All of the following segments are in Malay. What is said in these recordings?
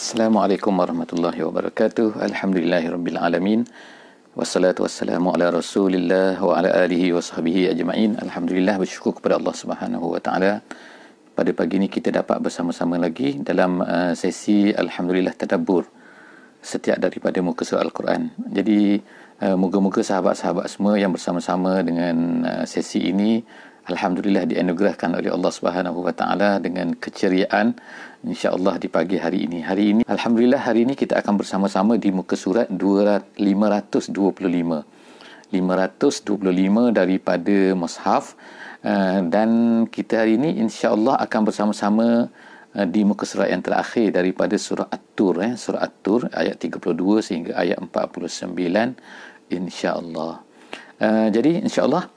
Assalamualaikum warahmatullahi wabarakatuh. Alhamdulillahirabbil alamin. Wassalatu wassalamu ala Rasulillah wa ala alihi wa sahbihi ajma'in. Alhamdulillah, bersyukur kepada Allah Subhanahu wa taala. Pada pagi ini kita dapat bersama-sama lagi dalam sesi alhamdulillah tadabbur setiap daripada muka surat Al-Quran. Jadi moga-moga sahabat-sahabat semua yang bersama-sama dengan sesi ini alhamdulillah dianugerahkan oleh Allah Subhanahu wa taala dengan keceriaan insya-Allah di pagi hari ini. Hari ini alhamdulillah, hari ini kita akan bersama-sama di muka surat 525 daripada mushaf, dan kita hari ini insya-Allah akan bersama-sama di muka surat yang terakhir daripada surah At-Tur, surah At-Tur ayat 32 sehingga ayat 49 insya-Allah. Jadi insya-Allah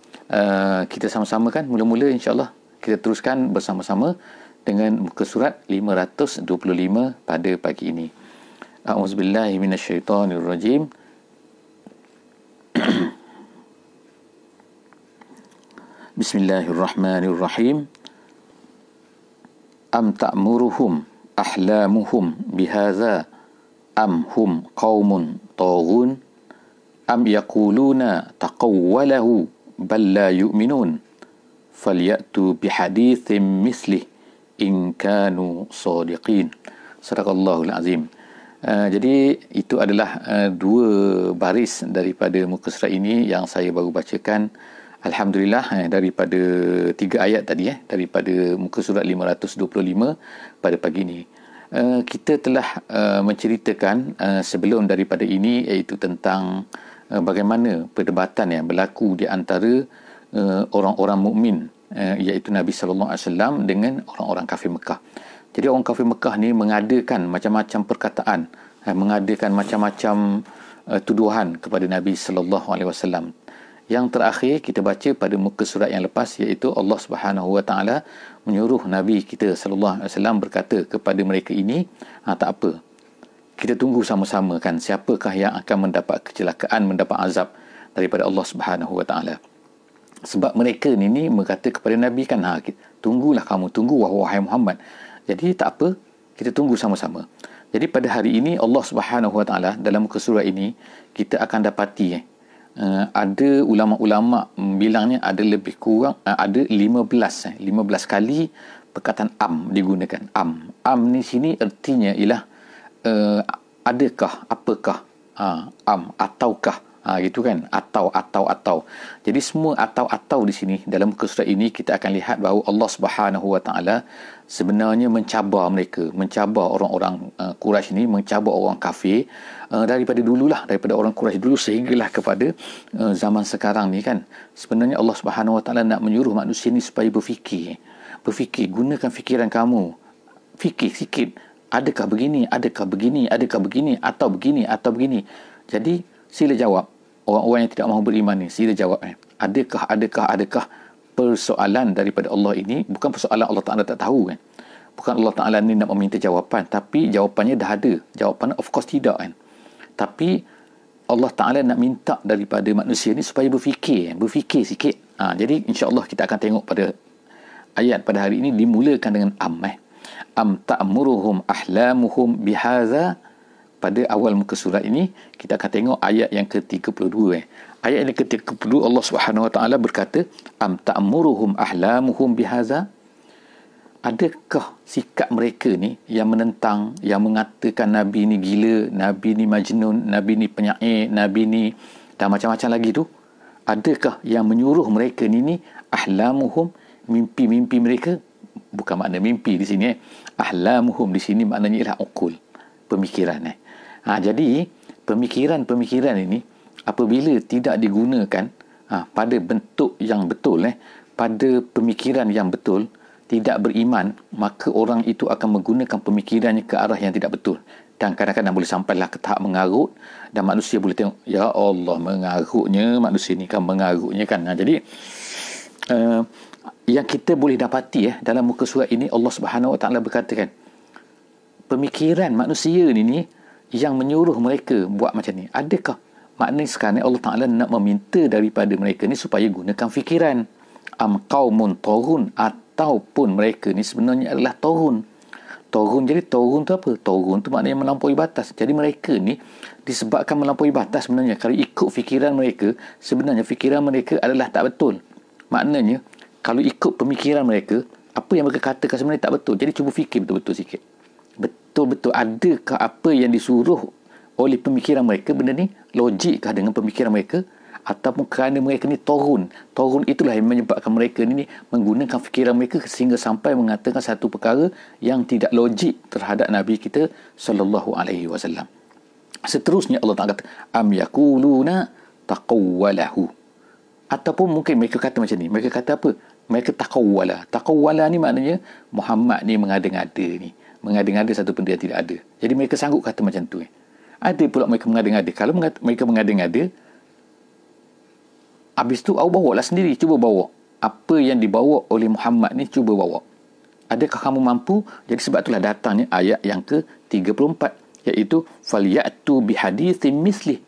kita sama-sama kan, mula-mula insya-Allah kita teruskan bersama-sama dengan muka surat 525 pada pagi ini. A'udzubillahi minasyaitonirrajim. Bismillahirrahmanirrahim. Am ta'muruhum ahlamuhum bihadza am hum qaumun taghun am yaquluna taqawwalahu bal la yu'minun falyatu bihaditsin mislih in kanu shadiqin. Sadaqallahul azim. Jadi itu adalah dua baris daripada muka surat ini yang saya baru bacakan. Alhamdulillah, daripada 3 ayat tadi, daripada muka surat 525 pada pagi ini. Kita telah menceritakan sebelum daripada ini, iaitu tentang bagaimana perdebatan yang berlaku di antara orang-orang mukmin, iaitu Nabi sallallahu alaihi wasallam dengan orang-orang kafir Mekah. Jadi orang kafir Mekah ni mengadakan macam-macam perkataan, mengadakan macam-macam tuduhan kepada Nabi sallallahu alaihi wasallam. Yang terakhir kita baca pada muka surat yang lepas, iaitu Allah Subhanahu wa taala menyuruh Nabi kita sallallahu alaihi wasallam berkata kepada mereka ini, tak apa, kita tunggu sama-sama kan, siapakah yang akan mendapat kecelakaan, mendapat azab daripada Allah Subhanahu wa taala. Sebab mereka ni berkata kepada Nabi kan, tunggulah kamu, tunggu wahai Muhammad. Jadi tak apa, kita tunggu sama-sama. Jadi pada hari ini Allah Subhanahu wa taala dalam muka surat ini kita akan dapati ada ulama-ulama bilangnya ada lebih kurang ada 15 kali perkataan am digunakan. Am ni sini artinya ialah adakah, apakah, am ataukah, gitu kan, atau. Jadi semua atau di sini dalam muka surat ini kita akan lihat bahawa Allah Subhanahu wa taala sebenarnya mencabar mereka, mencabar orang-orang Quraisy ni, mencabar orang kafir daripada dululah, daripada orang Quraisy dulu sehinggalah kepada zaman sekarang ni kan. Sebenarnya Allah Subhanahu wa taala nak menyuruh manusia ni supaya berfikir, gunakan fikiran kamu, fikir sikit, adakah begini, adakah begini, adakah begini, atau begini, atau begini. Jadi sila jawab. Orang-orang yang tidak mahu beriman ni, sila jawab. Adakah persoalan daripada Allah ini bukan persoalan Allah Ta'ala tak tahu kan. Bukan Allah Ta'ala ni nak meminta jawapan, tapi jawapannya dah ada. Jawapannya of course tidak kan. Tapi Allah Ta'ala nak minta daripada manusia ni supaya berfikir sikit. Jadi insya-Allah kita akan tengok pada ayat pada hari ini dimulakan dengan am. Am ta'muruhum ahlamuhum bihadza. Pada awal muka surat ini kita akan tengok ayat yang ke-32. Ayat yang ke-32 Allah Subhanahu wa taala berkata, am ta'muruhum ahlamuhum bihadza. Adakah sikap mereka ni yang menentang, yang mengatakan Nabi ni gila, Nabi ni majnun, Nabi ni penyair, Nabi ni dan macam-macam lagi tu, adakah yang menyuruh mereka ni ahlamuhum, mimpi-mimpi mereka? Bukan makna mimpi di sini. Ahlamuhum di sini maknanya ialah uqul, pemikiran. Jadi pemikiran ini apabila tidak digunakan pada bentuk yang betul, pada pemikiran yang betul, tidak beriman, maka orang itu akan menggunakan pemikirannya ke arah yang tidak betul. Dan kadang-kadang boleh sampailah ke tahap mengarut, dan manusia boleh tengok, ya Allah, mengarutnya manusia ni kan, mengarutnya kan. Jadi yang kita boleh dapati dalam muka surat ini, Allah Subhanahu wa taala berkatakan pemikiran manusia ni yang menyuruh mereka buat macam ni. Adakah maknanya sekarang Allah Ta'ala nak meminta daripada mereka ni supaya gunakan fikiran? Am qaumun taghun, ataupun mereka ni sebenarnya adalah taghun. Toghun, jadi toghun tu apa? Toghun tu maknanya melampaui batas. Jadi mereka ni disebabkan melampaui batas sebenarnya. Kalau ikut fikiran mereka, sebenarnya fikiran mereka adalah tak betul. Maknanya, kalau ikut pemikiran mereka, apa yang mereka katakan sebenarnya tak betul. Jadi cuba fikir betul-betul sikit. Betul-betul adakah apa yang disuruh oleh pemikiran mereka, benda ni logikkah dengan pemikiran mereka, ataupun kerana mereka ni toghun itulah yang menyebabkan mereka ni menggunakan fikiran mereka sehingga sampai mengatakan satu perkara yang tidak logik terhadap Nabi kita sallallahu alaihi wasallam. Seterusnya Allah Taala kata am yaquluna taqawwalahu, ataupun mungkin mereka kata macam ni, mereka kata apa, mereka taqawwala ni maknanya Muhammad ni mengada-ngada satu benda yang tidak ada. Jadi mereka sanggup kata macam tu. Ada pula mereka mengada-ngada. Kalau mereka mengada-ngada, habis tu awak bawa lah sendiri. Cuba bawa. Apa yang dibawa oleh Muhammad ni, cuba bawa. Adakah kamu mampu? Jadi sebab itulah datangnya ayat yang ke-34. Iaitu, فَلْيَأْتُوا بِحَدِيثٍ مِثْلِهِ.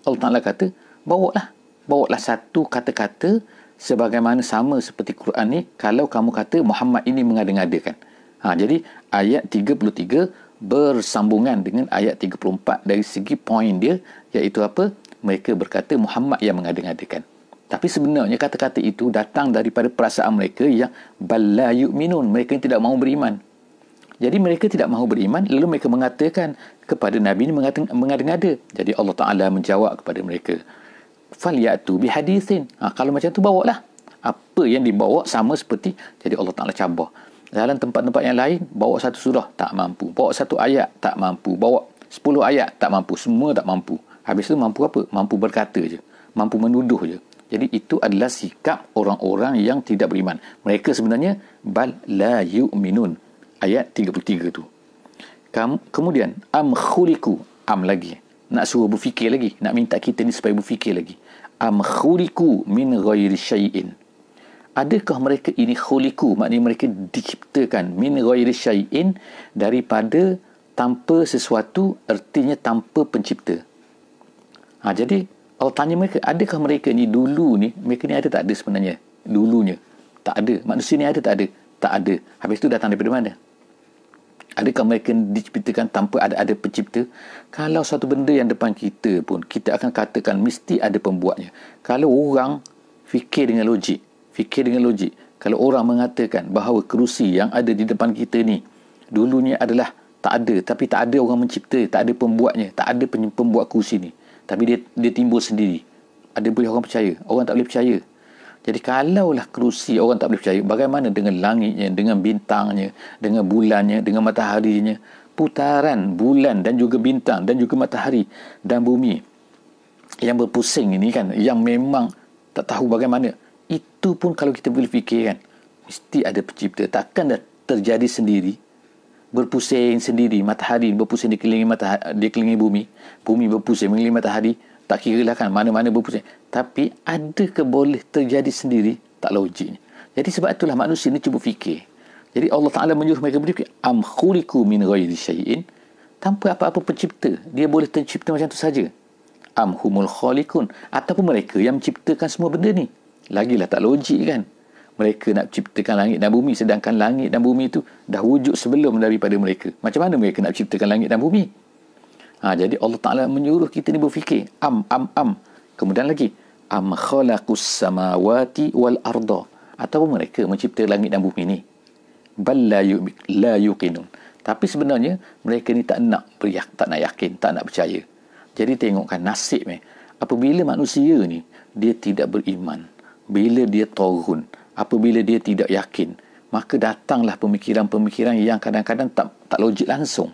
Allah Ta'ala kata, bawalah satu kata-kata sebagaimana sama seperti Quran ni, kalau kamu kata Muhammad ini mengada-ngadakan. Jadi, ayat 33 bersambungan dengan ayat 34 dari segi poin dia, iaitu apa? Mereka berkata Muhammad yang mengada-ngadakan. Tapi sebenarnya kata-kata itu datang daripada perasaan mereka yang balla yu'minun. Mereka yang tidak mahu beriman. Jadi mereka tidak mahu beriman, lalu mereka mengatakan kepada Nabi ini mengada-ngada. Jadi Allah Ta'ala menjawab kepada mereka, falyatu bihadithin. Kalau macam tu bawalah. Apa yang dibawa sama seperti, jadi Allah Ta'ala cabar. Dalam tempat-tempat yang lain, bawa satu surah, tak mampu. Bawa satu ayat, tak mampu. Bawa 10 ayat, tak mampu. Semua tak mampu. Habis tu mampu apa? Mampu berkata je. Mampu menuduh je. Jadi itu adalah sikap orang-orang yang tidak beriman. Mereka sebenarnya bal la yu'minun. Ayat 33 tu. Kemudian am khuliku, am lagi. Nak suruh berfikir lagi, nak minta kita ni supaya berfikir lagi. Am khuliku min ghairi syai'in. Adakah mereka ini khuliku, maknanya mereka diciptakan min ghairi syai'in, daripada tanpa sesuatu, artinya tanpa pencipta. Jadi Allah tanya mereka, adakah mereka ni dulu ni, mereka ni ada tak ada sebenarnya? Dulunya. Tak ada. Manusia ni ada tak ada? Tak ada. Habis tu datang daripada mana? Adakah mereka diciptakan tanpa ada pencipta? Kalau satu benda yang depan kita pun, kita akan katakan mesti ada pembuatnya. Kalau orang fikir dengan logik. Kalau orang mengatakan bahawa kerusi yang ada di depan kita ni, dulunya adalah tak ada. Tapi tak ada orang mencipta, tak ada pembuatnya. Tak ada pembuat kerusi ni. Tapi dia timbul sendiri. Ada boleh orang percaya? Orang tak boleh percaya. Jadi kalaulah kerusi orang tak boleh percaya, bagaimana dengan langitnya, dengan bintangnya, dengan bulannya, dengan mataharinya? Putaran bulan dan juga bintang dan juga matahari dan bumi yang berpusing ini kan, yang memang tak tahu bagaimana. Itu pun kalau kita boleh fikirkan, mesti ada pencipta. Takkan dah terjadi sendiri, berpusing sendiri. Matahari berpusing dikelilingi bumi, bumi berpusing mengelilingi matahari. Tak kira lah kan mana-mana berpusing. Tapi adakah boleh terjadi sendiri? Tak logiknya. Jadi sebab itulah manusia ni cuba fikir. Jadi Allah Ta'ala menyuruh mereka berfikir, am khuliku min ghairi syai'in, tanpa apa-apa pencipta. Dia boleh tercipta macam tu saja. Am humul khaliqun, ataupun mereka yang menciptakan semua benda ni. Lagilah tak logik kan. Mereka nak ciptakan langit dan bumi, sedangkan langit dan bumi itu dah wujud sebelum daripada mereka. Macam mana mereka nak ciptakan langit dan bumi? Jadi Allah Ta'ala menyuruh kita ni berfikir. Am. Kemudian lagi. Am khalaqus samawati wal arda. Ataupun mereka mencipta langit dan bumi ni. Bal la yuqinun. Tapi sebenarnya mereka ni tak nak yakin, tak nak percaya. Jadi tengokkan nasib apabila manusia ni dia tidak beriman, bila dia toghun, apabila dia tidak yakin, maka datanglah pemikiran-pemikiran yang kadang-kadang tak logik langsung.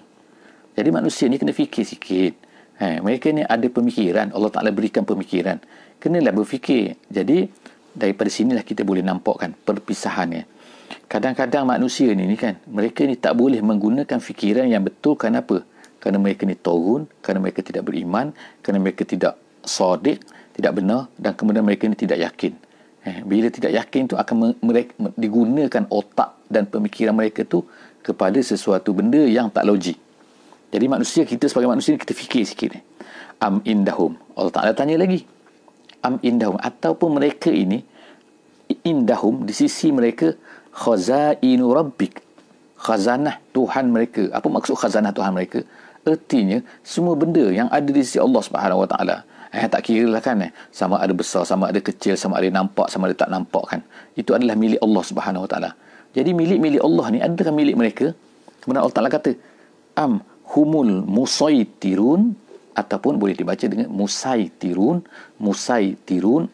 Jadi manusia ni kena fikir sikit. Mereka ni ada pemikiran, Allah Ta'ala berikan pemikiran. Kenalah berfikir. Jadi daripada sinilah kita boleh nampakkan perpisahannya. Kadang-kadang manusia ni kan, mereka ni tak boleh menggunakan fikiran yang betul. Kenapa? Kerana mereka ni toghun, kerana mereka tidak beriman, kerana mereka tidak sadiq, tidak benar, dan kemudian mereka ni tidak yakin. Bila tidak yakin tu akan digunakan otak dan pemikiran mereka tu kepada sesuatu benda yang tak logik. Jadi manusia, kita sebagai manusia kita fikir sikit. Am indahum. Allah Ta'ala tanya lagi. Am indahum. Ataupun mereka ini, indahum, di sisi mereka, khazainu rabbik. khazanah Tuhan mereka. Apa maksud khazanah Tuhan mereka? Ertinya semua benda yang ada di sisi Allah Subhanahu Wa Taala. Tak kira lah kan, sama ada besar, sama ada kecil, sama ada nampak, sama ada tak nampak kan. Itu adalah milik Allah Subhanahu Wa Taala. Jadi milik-milik Allah ni adakah milik mereka? Kemudian Allah Taala kata, am humul musaitirun, ataupun boleh dibaca dengan musaitirun, musaitirun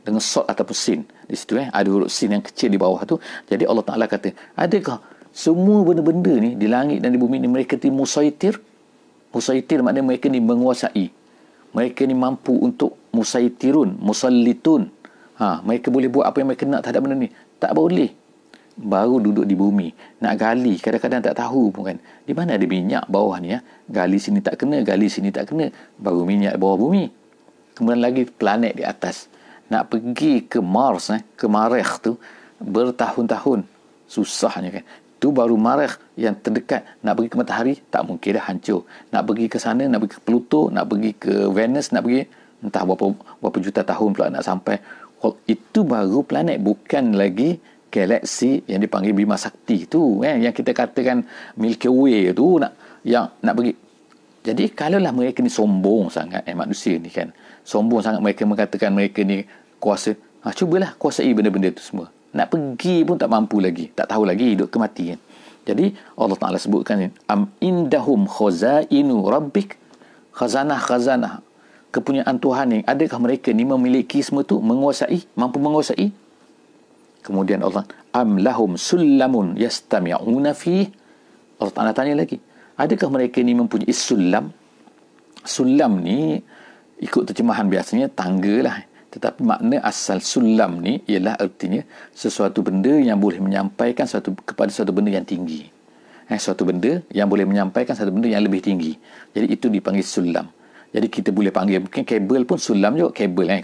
dengan sod ataupun sin. Di situ ada huruf sin yang kecil di bawah tu. Jadi Allah Taala kata, adakah semua benda-benda ni di langit dan di bumi ni mereka ni musaitir? Musaitir maknanya mereka ni menguasai. Mereka ni mampu untuk musaitirun, musallitun. Mereka boleh buat apa yang mereka nak terhadap benda ni. Tak boleh. Baru duduk di bumi, nak gali, kadang-kadang tak tahu pun kan. Di mana ada minyak bawah ni Gali sini tak kena, gali sini tak kena. Baru minyak bawah bumi. Kemudian lagi planet di atas. Nak pergi ke Mars, ke Marikh tu, bertahun-tahun. Susahnya kan. Tu baru Marikh yang terdekat. Nak pergi ke matahari, tak mungkin dah, hancur. Nak pergi ke sana, nak pergi ke Pluto, nak pergi ke Venus, nak pergi entah berapa juta tahun pula nak sampai. Itu baru planet, bukan lagi galaksi yang dipanggil Bima Sakti tu, yang kita katakan Milky Way tu, nak pergi. Jadi kalaulah mereka ni sombong sangat, manusia ni kan, sombong sangat, mereka mengatakan mereka ni kuasa, cubalah kuasai benda-benda tu semua. Nak pergi pun tak mampu lagi, tak tahu lagi hidup ke mati kan. Jadi Allah Ta'ala sebutkan, am indahum khazainu rabbik, khazanah kepunyaan Tuhan ni, adakah mereka ni memiliki semua tu, menguasai, mampu menguasai? Kemudian Allah, am lahum sullamun yastami'una fih. Allah Ta'ala tanya lagi, adakah mereka ni mempunyai sulam? Sulam ni ikut terjemahan biasanya tangga lah. Tetapi makna asal sulam ni ialah artinya sesuatu benda yang boleh menyampaikan kepada suatu benda yang tinggi. Suatu benda yang boleh menyampaikan satu benda yang lebih tinggi. Jadi itu dipanggil sulam. Jadi kita boleh panggil, mungkin kabel pun sulam juga, kabel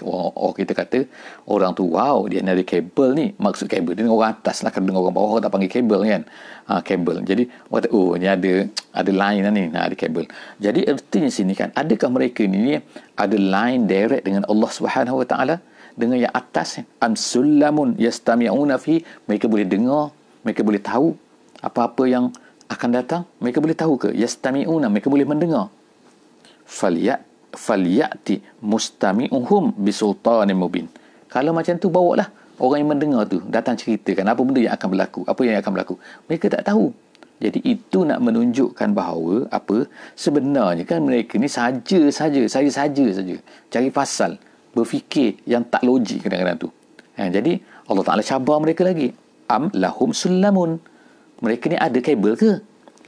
kita kata orang tu, wow, dia ada kabel ni. Maksud kabel dia orang atas lah, kalau orang bawah orang tak panggil kabel kan. Kabel. Jadi orang kata, oh ni ada line lah ni, ada kabel. Jadi artinya sini kan, adakah mereka ni ada line direct dengan Allah Subhanahu Wa Taala, dengan yang atas, am sullamun yastami'una fi, mereka boleh dengar, mereka boleh tahu apa-apa yang akan datang, mereka boleh tahu ke? Yastami'una, mereka boleh mendengar. Falyati mustami'uhum bisultanin mubin. Kalau macam tu, bawalah orang yang mendengar tu datang ceritakan apa benda yang akan berlaku, apa yang akan berlaku. Mereka tak tahu. Jadi itu nak menunjukkan bahawa apa, sebenarnya kan mereka ni saja cari pasal, berfikir yang tak logik kadang-kadang tu. Jadi Allah Ta'ala cabar mereka lagi. Am lahum sullamun, mereka ni ada kabel ke?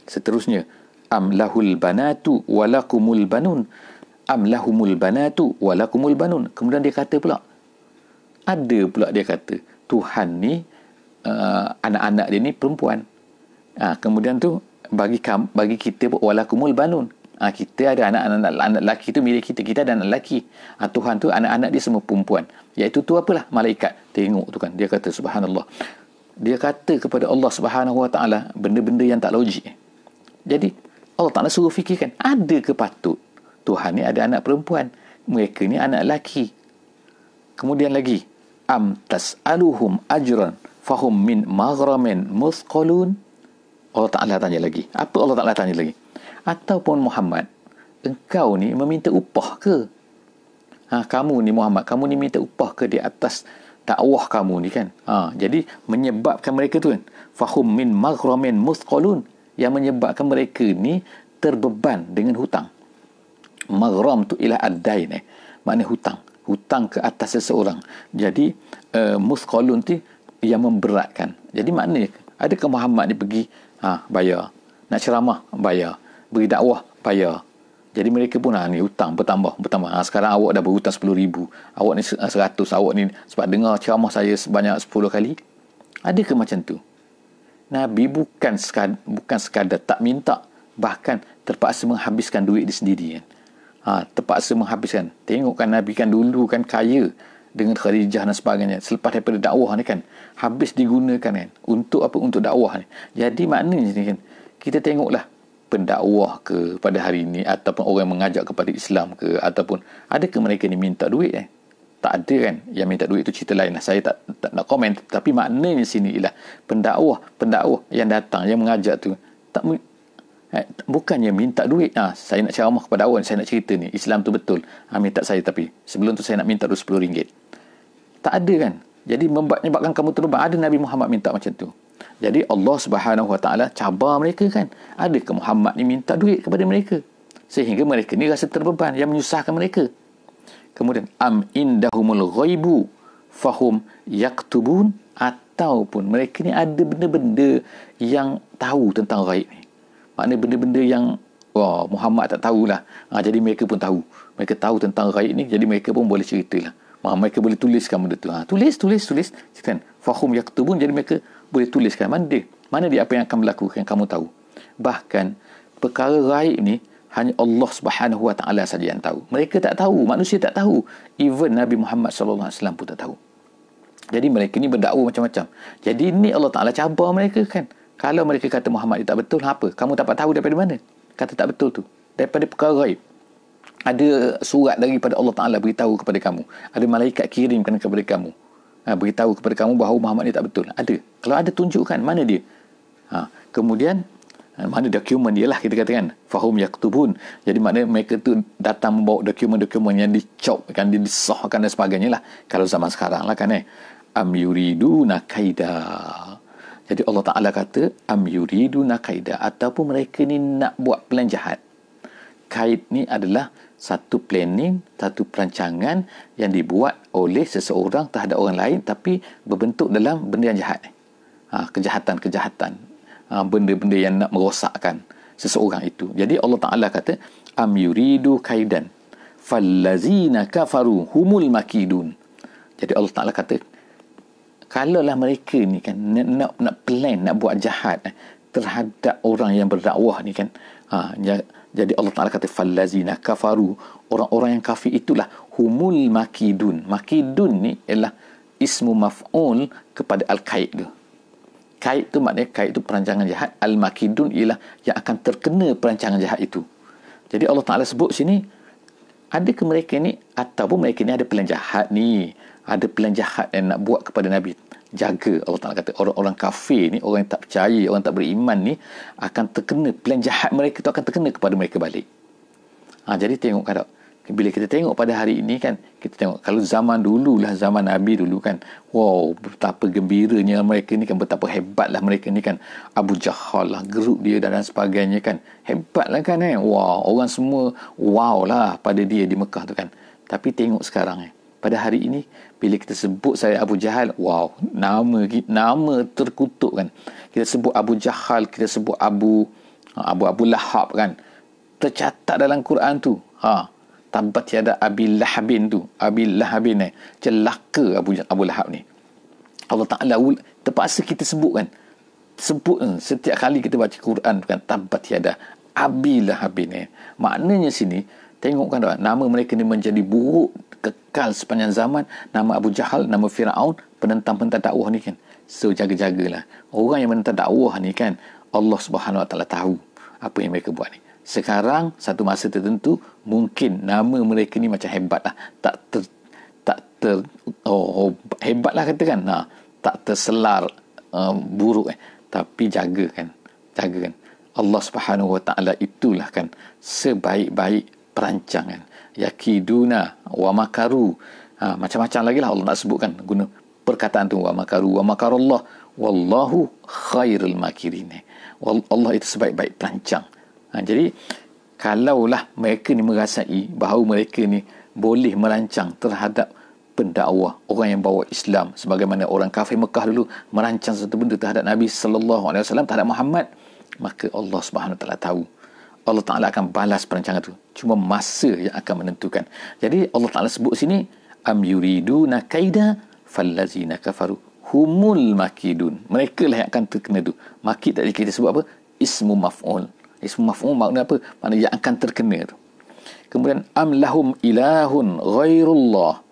Seterusnya, am lahul banatu walakumul banun, am lahumul banatu walakumul banun. Kemudian dia kata pula, dia kata Tuhan ni anak-anak dia ni perempuan. Kemudian tu bagi kita walakumul banun, kita ada anak lelaki tu milik kita ada anak lelaki. Tuhan tu anak-anak dia semua perempuan, iaitu tu apalah, malaikat. Tengok tu kan, dia kata subhanallah, dia kata kepada Allah Subhanahu Wa Taala benda-benda yang tak logik. Jadi Allah Ta'ala suruh fikirkan, ada ke patut Tuhan ni ada anak perempuan, mereka ni anak lelaki? Kemudian lagi, am tas'aluhum ajran fahum min maghramin muthqalun. Allah Ta'ala tanya lagi. Apa Allah Ta'ala tanya lagi? Ataupun Muhammad, engkau ni meminta upah ke? Kamu ni Muhammad, kamu ni minta upah ke di atas dakwah kamu ni kan? Jadi menyebabkan mereka tu kan, fahum min maghramin muthqalun, yang menyebabkan mereka ni terbeban dengan hutang. Maghram tu ialah ad-dain, maknanya hutang ke atas seseorang. Jadi muthqalun tu yang memberatkan. Jadi maknanya, adakah Muhammad ni pergi bayar, nak ceramah bayar, beri dakwah bayar. Jadi mereka pun ni hutang bertambah. Sekarang awak dah berhutang 10,000, awak ni 100, awak ni sebab dengar ceramah saya sebanyak 10 kali. Adakah macam tu? Nabi bukan sekadar tak minta, bahkan terpaksa menghabiskan duit dia sendiri kan. Terpaksa menghabiskan. Tengok kan, Nabi kan dulu kan kaya dengan Khadijah dan sebagainya. Selepas daripada dakwah ni kan, habis digunakan kan. Untuk apa? Untuk dakwah ni. Jadi maknanya ni kan, kita tengoklah pendakwah ke pada hari ini, ataupun orang yang mengajak kepada Islam ke, ataupun adakah mereka ni minta duit Tak ada kan yang minta duit, itu cerita lain lah. Saya tak nak komen. Tapi maknanya sini ialah pendakwah yang datang, yang mengajak tu bukannya minta duit. Saya nak ceramah kepada awak, saya nak cerita ni Islam tu betul, minta saya, tapi sebelum tu saya nak minta dulu RM10. Tak ada kan. Jadi menyebabkan kamu terbang. Ada Nabi Muhammad minta macam tu. Jadi Allah Subhanahu Wa Taala cabar mereka kan. Adakah Muhammad ni minta duit kepada mereka sehingga mereka ni rasa terbeban, yang menyusahkan mereka? Kemudian am indahumul ghaibu fahum yaktubun, ataupun mereka ni ada benda-benda yang tahu tentang ghaib ni. Maknanya benda-benda yang Muhammad tak tahulah. Jadi mereka pun tahu. Mereka tahu tentang ghaib ni, jadi mereka pun boleh ceritalah. Mereka boleh tuliskan benda tu. Tulis kan. Fahum yaktubun, jadi mereka boleh tuliskan. Mana dia apa yang akan berlaku yang kamu tahu. Bahkan perkara ghaib ni hanya Allah Subhanahu Wa Taala saja yang tahu. Mereka tak tahu, manusia tak tahu. Even Nabi Muhammad sallallahu alaihi wasallam pun tak tahu. Jadi mereka ni berdakwa macam-macam. Jadi ni Allah Taala cabar mereka kan. Kalau mereka kata Muhammad ni tak betul, apa? Kamu dapat tahu daripada mana? Kata tak betul tu. Daripada perkara ghaib. Ada surat daripada Allah Taala beritahu kepada kamu. Ada malaikat kirimkan kepada kamu. Beritahu kepada kamu bahawa Muhammad ni tak betul. Ada. Kalau ada, tunjukkan mana dia. Kemudian mana dokumen dia lah, kita katakan fahum yaktubun. Jadi maknanya mereka tu datang membawa dokumen-dokumen yang dicopkan, disahkan dan sebagainya lah. Kalau zaman sekarang lah kan am yuriduna kaida. Jadi Allah Ta'ala kata am yuriduna kaida, ataupun mereka ni nak buat plan jahat. Kaid ni adalah satu planning, satu perancangan yang dibuat oleh seseorang terhadap orang lain, tapi berbentuk dalam benda yang jahat. Kejahatan-kejahatan, benda-benda yang nak merosakkan seseorang itu. Jadi Allah Ta'ala kata am yuridu kaidan fallazina kafaru humul makidun. Jadi Allah Ta'ala kata kalaulah mereka ni kan nak plan, nak buat jahat terhadap orang yang berdakwah ni kan, jadi Allah Ta'ala kata fallazina kafaru, orang-orang yang kafir itulah humul makidun. Makidun ni ialah ismu maf'ul kepada al-kaid tu. Kaid tu maknanya, kaid tu perancangan jahat. Al-makidun ialah yang akan terkena perancangan jahat itu. Jadi Allah Ta'ala sebut sini, adakah mereka ni, ataupun mereka ni ada plan jahat ni, ada plan jahat yang nak buat kepada Nabi. Jaga, Allah Ta'ala kata orang-orang kafir ni, orang yang tak percaya, orang tak beriman ni, akan terkena, plan jahat mereka tu akan terkena kepada mereka balik. Jadi tengok kadang, bila kita tengok pada hari ini kan, kita tengok kalau zaman dulu lah, zaman Nabi dulu kan, wow, betapa gembiranya mereka ni kan, betapa hebatlah mereka ni kan. Abu Jahal lah, geruk dia dan sebagainya kan, hebat lah kan wow, orang semua wow lah pada dia di Mekah tu kan. Tapi tengok sekarang pada hari ini, bila kita sebut saya Abu Jahal, wow, nama terkutuk kan. Kita sebut Abu Jahal, kita sebut Abu Lahab kan, tercatat dalam Quran tu, tabat tiada Abi Lahabin tu, Abi Lahabin celaka Abu Lahab ni. Allah Ta'ala terpaksa kita sebut kan, setiap kali kita baca Quran kan, tabat tiada Abi Lahabin maknanya sini tengok kan, nama mereka ni menjadi buruk kekal sepanjang zaman. Nama Abu Jahal, nama Firaun, penentang-penentang dakwah ni kan. So jaga-jagalah orang yang menentang dakwah ni kan. Allah Subhanahu Wa Taala tahu apa yang mereka buat ni. Sekarang satu masa tertentu mungkin nama mereka ni macam hebat lah, hebat lah katakan, tak terselar buruk tapi jaga kan. Allah Subhanahu Wa Taala itulah kan sebaik-baik perancangan. Yakiduna wa makaru, macam-macam lagi lah Allah nak sebutkan, guna perkataan tu, wa makaru wa makarallah wallahu khairul makirin. Allah itu sebaik-baik perancang. Jadi kalaulah mereka ni merasai bahawa mereka ni boleh merancang terhadap pendakwah, orang yang bawa Islam, sebagaimana orang kafir Mekah dulu merancang satu benda terhadap Nabi sallallahu alaihi wasallam, terhadap Muhammad, maka Allah Subhanahu Wa Taala tahu. Allah Ta'ala akan balas perancangan tu. Cuma masa yang akan menentukan. Jadi Allah Ta'ala sebut sini, am yuriduna kaida fallazina kafaru humul makidun. Mereka lah yang akan terkena tu. Makid tadi kita sebut apa? Ismu maf'ul. Ismu maf'ul makna apa? Makna yang akan terkena tu. Kemudian am lahum ilahun ghairullah.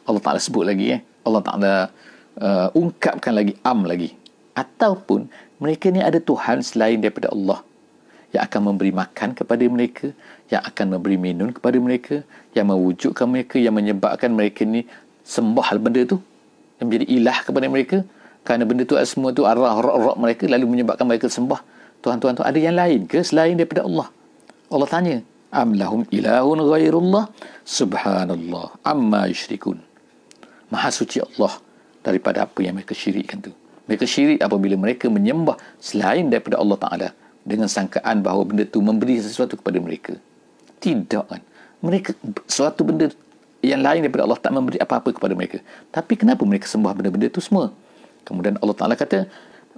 Allah Ta'ala sebut lagi Allah Ta'ala ungkapkan lagi am lagi. Ataupun mereka ni ada Tuhan selain daripada Allah yang akan memberi makan kepada mereka, yang akan memberi minum kepada mereka, yang mewujudkan mereka, yang menyebabkan mereka ni sembah benda tu, yang menjadi ilah kepada mereka. Kerana benda tu semua tu arwah roh mereka, lalu menyebabkan mereka sembah Tuhan-Tuhan tu. Ada yang lain ke selain daripada Allah? Allah tanya, am lahum ilahun ghairullah subhanallah amma yusyrikun. Maha suci Allah daripada apa yang mereka syirikkan tu. Mereka syirik apabila mereka menyembah selain daripada Allah Ta'ala dengan sangkaan bahawa benda tu memberi sesuatu kepada mereka. Tidak kan. Mereka, suatu benda yang lain daripada Allah tak memberi apa-apa kepada mereka. Tapi kenapa mereka sembah benda-benda tu semua? Kemudian Allah Ta'ala kata,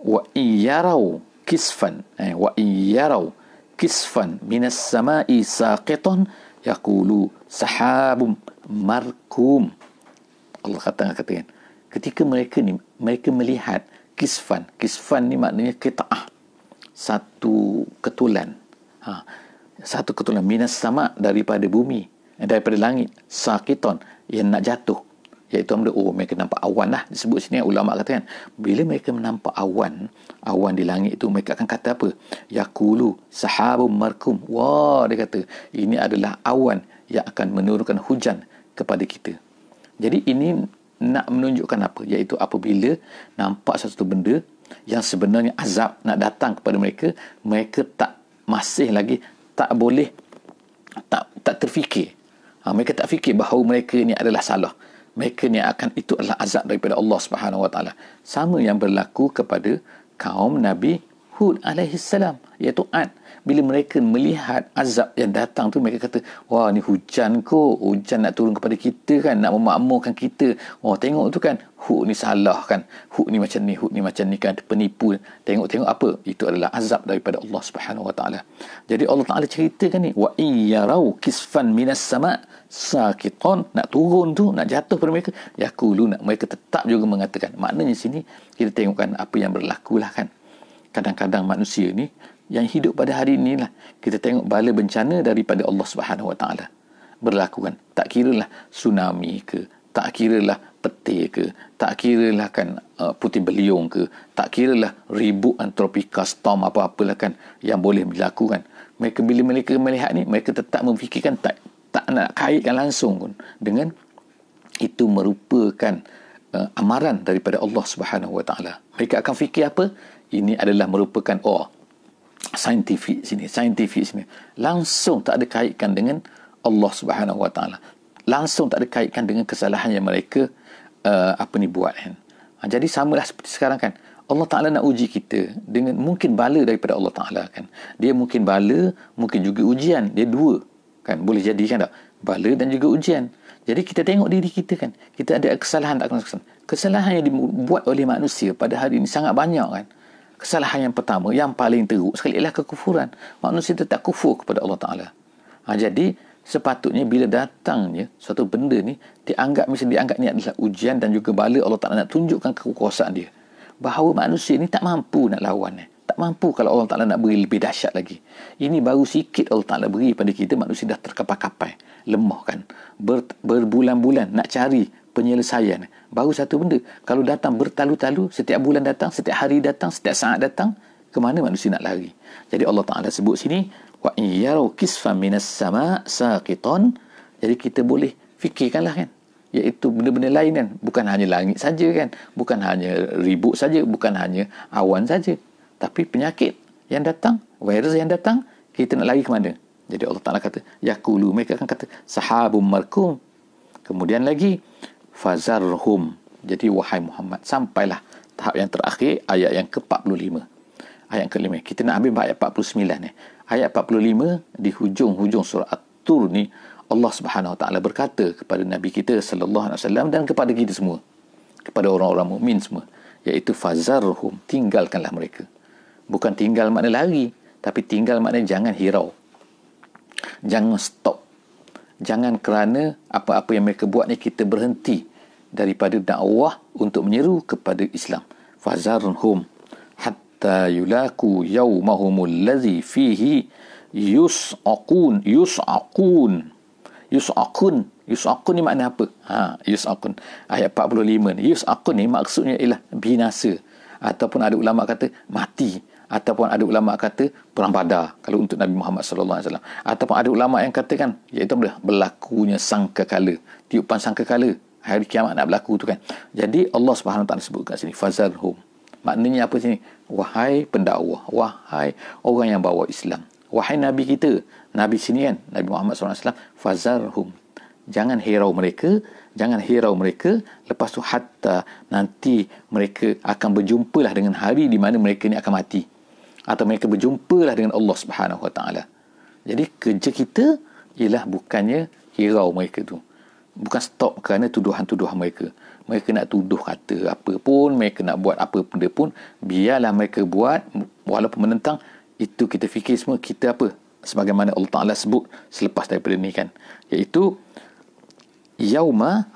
wa iyarau kisfan, wa iyarau kisfan minas sama'i saqitan yaqulu sahabum markum. Allah katakan, ketika mereka melihat kisfan ni maknanya qita'ah, satu ketulan, satu ketulan minas sama, daripada bumi, daripada langit, saqitan, yang nak jatuh, iaitu mereka nampak awan lah, disebut sini ulama katakan, bila mereka menampak awan di langit itu, mereka akan kata apa? Yaqulu sahabum markum. Wah, dia kata ini adalah awan yang akan menurunkan hujan kepada kita. Jadi ini nak menunjukkan apa? Iaitu apabila nampak satu benda yang sebenarnya azab nak datang kepada mereka, mereka masih lagi tak boleh, tak terfikir. Mereka tak fikir bahawa mereka ni adalah salah. Mereka ni itu adalah azab daripada Allah Subhanahu Wa Taala. Sama yang berlaku kepada kaum Nabi Hud alaihissalam, iaitu Ad. Bila mereka melihat azab yang datang tu, mereka kata, wah ni hujan nak turun kepada kita kan, nak memakmurkan kita. Wah, tengok tu kan, Hud ni salah kan, Hud ni macam ni kan, penipu. Tengok apa? Itu adalah azab daripada Allah Subhanahu Wa Taala. Jadi Allah Taala ceritakan ni, wa iyarau kisfan minas sama' saqitan, nak turun tu, nak jatuh pada mereka, yaquluna, mereka tetap juga mengatakan. Maknanya sini kita tengokkan apa yang berlaku lah kan. Kadang-kadang manusia ni yang hidup pada hari ini lah, kita tengok bala bencana daripada Allah Subhanahu Wa Taala berlaku kan. Tak kiralah tsunami ke, tak kiralah petir ke, tak kiralah kan putih beliung ke, tak kiralah ribuan tropika storm apa-apalah kan yang boleh berlaku kan. Mereka bila mereka melihat ni, mereka tetap memfikirkan, tak nak kaitkan langsung pun dengan itu merupakan amaran daripada Allah Subhanahu Wa Taala. Mereka akan fikir apa? Ini adalah merupakan saintifik sini. Langsung tak ada kaitkan dengan Allah Subhanahu Wa Taala. Langsung tak ada kaitkan dengan kesalahan yang mereka buat kan. Jadi samalah seperti sekarang kan. Allah Ta'ala nak uji kita dengan mungkin bala daripada Allah Ta'ala kan. Dia mungkin bala, mungkin juga ujian. Dia dua kan. Boleh jadi kan tak? Bala dan juga ujian. Jadi kita tengok diri kita kan. Kita ada kesalahan tak kesalahan. Kesalahan yang dibuat oleh manusia pada hari ini sangat banyak kan. Kesalahan yang pertama, yang paling teruk sekali ialah kekufuran. Manusia tetap kufur kepada Allah Ta'ala. Jadi sepatutnya bila datangnya suatu benda ni, dianggap ni adalah ujian dan juga bala Allah Ta'ala nak tunjukkan kekuasaan dia. Bahawa manusia ni tak mampu nak lawan. Tak mampu kalau Allah Ta'ala nak beri lebih dahsyat lagi. Ini baru sikit Allah Ta'ala beri pada kita, manusia dah terkapai-kapai. Lemah kan. Berbulan-bulan nak cari penyelesaian. Baru satu benda. Kalau datang bertalu-talu, setiap bulan datang, setiap hari datang, setiap saat datang, ke mana manusia nak lari? Jadi Allah Ta'ala sebut sini, wa iyarau kisfan minas sama' saqitan. Jadi kita boleh fikirkanlah kan. Iaitu benda-benda lain kan. Bukan hanya langit saja kan. Bukan hanya ribut saja. Bukan hanya awan saja. Tapi penyakit yang datang, virus yang datang, kita nak lari ke mana? Jadi Allah Ta'ala kata, yaqulu, mereka akan kata, sahabum markum. Kemudian lagi, fazarhum. Jadi wahai Muhammad, sampailah tahap yang terakhir, ayat yang ke-45. Ayat ke-5. Kita nak ambil ayat 49 ni. Ayat 45 di hujung surah At-Tur ni, Allah Subhanahu Wa Taala berkata kepada Nabi kita sallallahu alaihi wasallam dan kepada kita semua, kepada orang-orang mukmin semua, iaitu fazarhum, tinggalkanlah mereka. Bukan tinggal makna lari, tapi tinggal makna jangan hirau. Jangan stop. Jangan kerana apa-apa yang mereka buat ni kita berhenti daripada dakwah untuk menyeru kepada Islam. Fazarhum hatta yulaku yawmahumul ladzi fihi yus'aqun. Yus'aqun ni makna apa? Yus'aqun. Ayat 45 ni. Yus'aqun ni maksudnya ialah binasa. Ataupun ada ulama kata mati. Ataupun ada ulama kata perang Badar kalau untuk Nabi Muhammad sallallahu alaihi wasallam. Ataupun ada ulama yang katakan iaitu berlakunya sangkakala, tiupan sangkakala, hari kiamat nak berlaku tu kan. Jadi Allah Subhanahu Wa Taala sebut kat sini fazarhum. Maknanya apa sini? Wahai pendakwah, wahai orang yang bawa Islam, wahai nabi kita, nabi sini kan, Nabi Muhammad sallallahu alaihi wasallam, fazarhum. Jangan hirau mereka, jangan hirau mereka. Lepas tu hatta nanti mereka akan berjumpalah dengan hari di mana mereka ni akan mati, atau mereka berjumpalah dengan Allah Subhanahu Wa Taala. Jadi kerja kita ialah bukannya hirau mereka tu. Bukan stop kerana tuduhan-tuduhan mereka. Mereka nak tuduh kata apa pun, mereka nak buat apa benda pun, biarlah mereka buat walaupun menentang. Itu kita fikir semua kita apa? Sebagaimana Allah Ta'ala sebut selepas daripada ni kan. Iaitu yauma,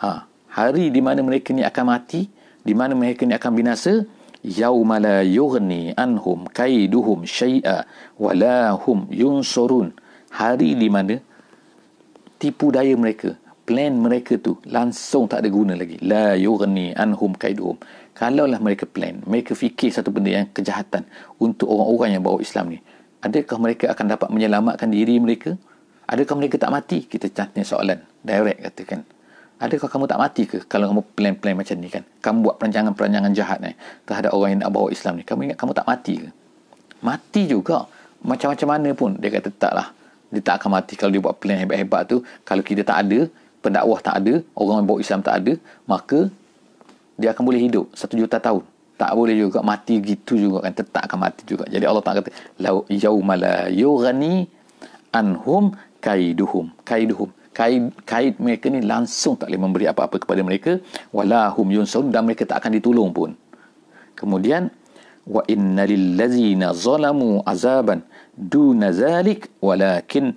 hari di mana mereka ni akan mati, di mana mereka ni akan binasa. Yauma la yughni anhum kaiduhum syai'a wala hum yunsurun. Hari di mana tipu daya mereka, plan mereka tu langsung tak ada guna lagi. La yughni anhum kaiduhum. Kalaulah mereka plan, mereka fikir satu benda yang kejahatan untuk orang-orang yang bawa Islam ni, adakah mereka akan dapat menyelamatkan diri mereka? Adakah mereka tak mati? Kita tanya soalan direct, katakan, adakah kamu tak mati ke kalau kamu plan-plan macam ni kan? Kamu buat perancangan-perancangan jahat terhadap orang yang nak bawa Islam ni. Kamu ingat kamu tak mati ke? Mati juga. Macam-macam mana pun dia kata taklah. Dia tak akan mati kalau dia buat plan hebat-hebat tu. Kalau kita tak ada, pendakwah tak ada, orang yang bawa Islam tak ada, maka dia akan boleh hidup 1 juta tahun. Tak boleh juga, mati gitu juga kan, tetap akan mati juga. Jadi Allah Ta'ala kata yauma la yughni anhum kaiduhum. Kaid mereka ni langsung tak boleh memberi apa-apa kepada mereka, wala hum yunsurun, dan mereka tak akan ditolong pun. Kemudian wa innalil ladzina zalamu azaban duna zalik walakinna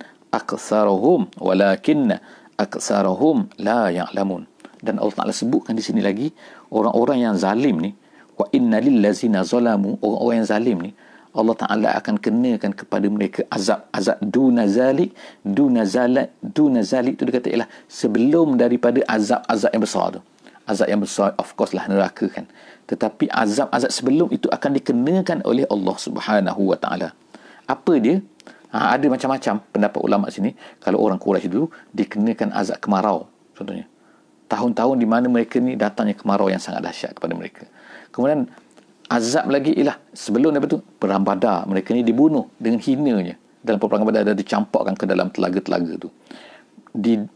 aktsarahum la ya'lamun. Dan Allah Ta'ala sebutkan di sini lagi orang-orang yang zalim ni, wa innalil ladzina zalamu, orang-orang yang zalim ni Allah Ta'ala akan kenakan kepada mereka azab duna zalik tu dia kata ialah sebelum daripada azab yang besar tu. Azab yang besar of course lah neraka kan, tetapi azab sebelum itu akan dikenakan oleh Allah Subhanahu Wa Ta'ala. Apa dia? Ada macam-macam pendapat ulama sini. Kalau orang Quraisy dulu dikenakan azab kemarau contohnya, tahun-tahun di mana mereka ni datangnya kemarau yang sangat dahsyat kepada mereka. Kemudian azab lagi ialah sebelum daripada tu perang Badar, mereka ni dibunuh dengan hinanya dalam peperangan Badar, dan dicampakkan ke dalam telaga-telaga tu.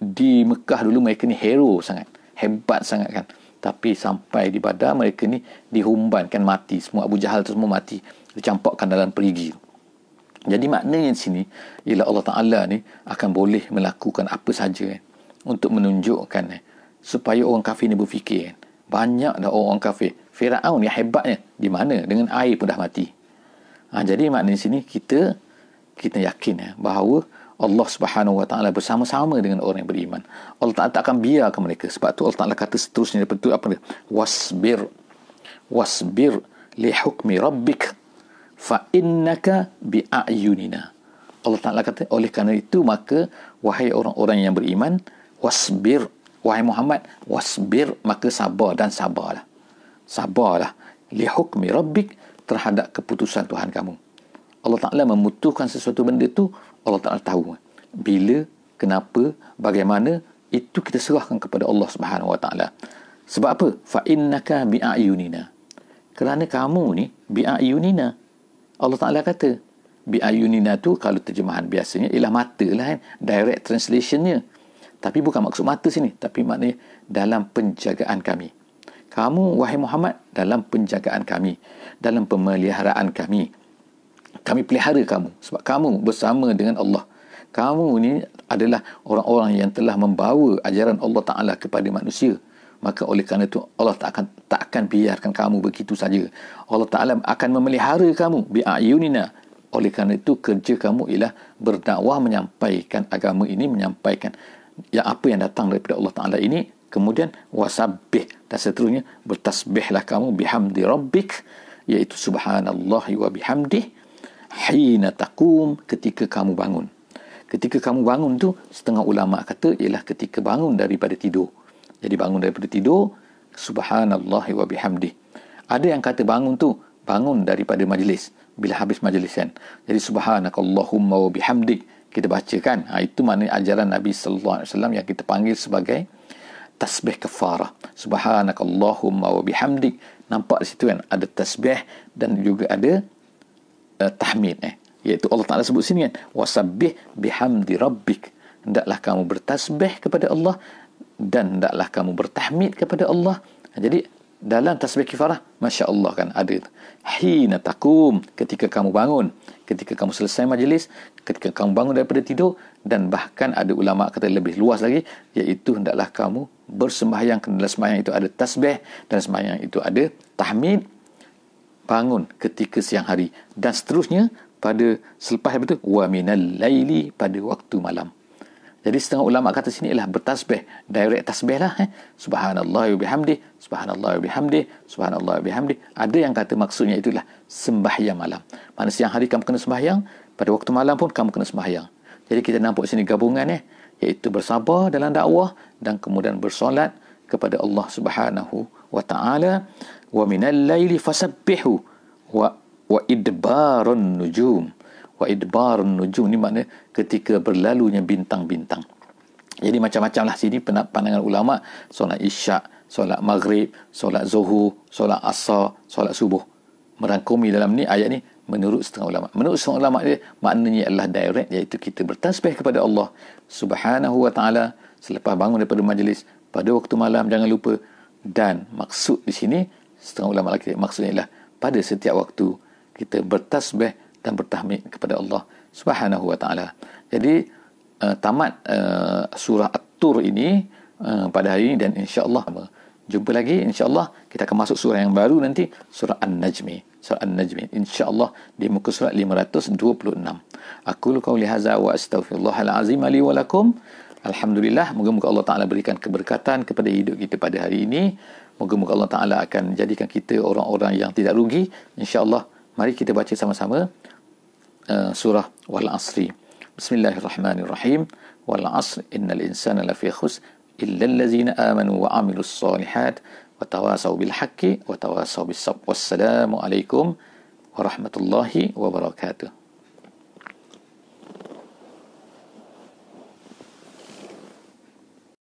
Di Mekah dulu mereka ni hero sangat, hebat sangat kan, tapi sampai di Badar mereka ni dihumbankan mati semua. Abu Jahal tu semua mati, dicampakkan dalam perigi. Jadi maknanya di sini ialah Allah Ta'ala ni akan boleh melakukan apa saja kan, untuk menunjukkan supaya orang kafir ni berfikir kan. Banyak dah orang kafir. Firaun yang hebatnya di mana? Dengan air pun dah mati. Jadi maknanya di sini kita yakin bahawa Allah Subhanahu Wa Taala bersama-sama dengan orang yang beriman. Allah Ta'ala tak akan biarkan mereka. Sebab tu Allah Ta'ala kata seterusnya daripada tu apa dia? Wasbir li hukmi rabbik fa innaka bi a'yunina. Allah Ta'ala kata oleh kerana itu maka wahai orang-orang yang beriman, wasbir, wahai Muhammad, wasbir, maka sabar dan sabarlah li hukmi rabbik, terhadap keputusan Tuhan kamu. Allah Ta'ala memutuskan sesuatu benda tu, Allah Ta'ala tahu bila, kenapa, bagaimana, itu kita serahkan kepada Allah Subhanahu Wa Ta'ala. Sebab apa? Fa innaka bi'ayunina, kerana kamu ni bi'ayunina. Allah Ta'ala kata bi'ayunina tu kalau terjemahan biasanya ialah mata lah kan, direct translationnya. Tapi bukan maksud mata sini, tapi maknanya dalam penjagaan kami. Kamu wahai Muhammad dalam penjagaan kami, dalam pemeliharaan kami. Kami pelihara kamu sebab kamu bersama dengan Allah. Kamu ni adalah orang-orang yang telah membawa ajaran Allah Ta'ala kepada manusia. Maka oleh kerana itu Allah tak akan biarkan kamu begitu saja. Allah Ta'ala akan memelihara kamu bi'ayunina. Oleh kerana itu kerja kamu ialah berdakwah, menyampaikan agama ini, menyampaikan apa yang datang daripada Allah Ta'ala ini. Kemudian wasabbih, dan seterusnya bertasbihlah kamu bihamdi rabbik, iaitu subhanallahi wa bihamdih, hina taqum, ketika kamu bangun. Ketika kamu bangun tu setengah ulama kata ialah ketika bangun daripada tidur. Jadi bangun daripada tidur, subhanallahi wa bihamdih. Ada yang kata bangun tu bangun daripada majlis, bila habis majlis kan. Jadi subhanakallahumma wa bihamdik kita bacakan. Itu maknanya ajaran Nabi sallallahu alaihi wasallam yang kita panggil sebagai tasbih kafarah. Subhanakallahumma wa bihamdik. Nampak di situ kan ada tasbih dan juga ada tahmid iaitu Allah Taala sebut sini kan wasabbih bihamdi rabbik. Hendaklah kamu bertasbih kepada Allah dan hendaklah kamu bertahmid kepada Allah. Jadi dalam tasbih kifarah, Masya Allah kan ada hina taqum, ketika kamu bangun, ketika kamu selesai majlis, ketika kamu bangun daripada tidur, dan bahkan ada ulama kata lebih luas lagi, iaitu hendaklah kamu bersembahyang, kerana sembahyang itu ada tasbih dan sembahyang itu ada tahmid, bangun ketika siang hari, dan seterusnya pada selepas itu wa minal laili, pada waktu malam. Jadi setengah ulama kata sini ialah bertasbih, direct tasbih lah. Subhanallah wa bihamdi, subhanallah wa bihamdi, subhanallah wa bihamdi. Ada yang kata maksudnya itulah sembahyang malam. Mana siang hari kamu kena sembahyang, pada waktu malam pun kamu kena sembahyang. Jadi kita nampak sini gabungan iaitu bersabar dalam dakwah dan kemudian bersolat kepada Allah Subhanahu wa taala. Wa minal laili fasabbihu wa idbarun nujum. Wa idbarun nujum ni makna ketika berlalunya bintang-bintang. Jadi macam-macam lah sini pandangan ulama, solat isyak, solat maghrib, solat zuhur, solat asar, solat subuh. Merangkumi dalam ni ayat ni menurut setengah ulama. Menurut setengah ulama dia maknanya adalah direct, iaitu kita bertasbih kepada Allah Subhanahu wa taala selepas bangun daripada majlis, pada waktu malam jangan lupa, dan maksud di sini setengah ulama lagi maksudnya ialah pada setiap waktu kita bertasbih dan bertahmid kepada Allah Subhanahu wa taala. Jadi tamat surah At-Tur ini pada hari ini, dan insya-Allah jumpa lagi. Insya-Allah kita akan masuk surah yang baru nanti, surah An-Najmi. Surah An-Najmi insya-Allah di muka surat 526. Aqulu qauli hadza wa astaghfirullahal azim li wa lakum. Alhamdulillah, moga-moga Allah Taala berikan keberkatan kepada hidup kita pada hari ini. Moga-moga Allah Taala akan jadikan kita orang-orang yang tidak rugi. Insya-Allah, mari kita baca sama-sama surah Wal Asri. Bismillahirrahmanirrahim. Wal asr innal insana lafi khusr illa allazina amanu wa amilus solihat wa tawasaw bil haqqi wa tawasaw bis sabr. Wassalamu alaikum warahmatullahi wabarakatuh.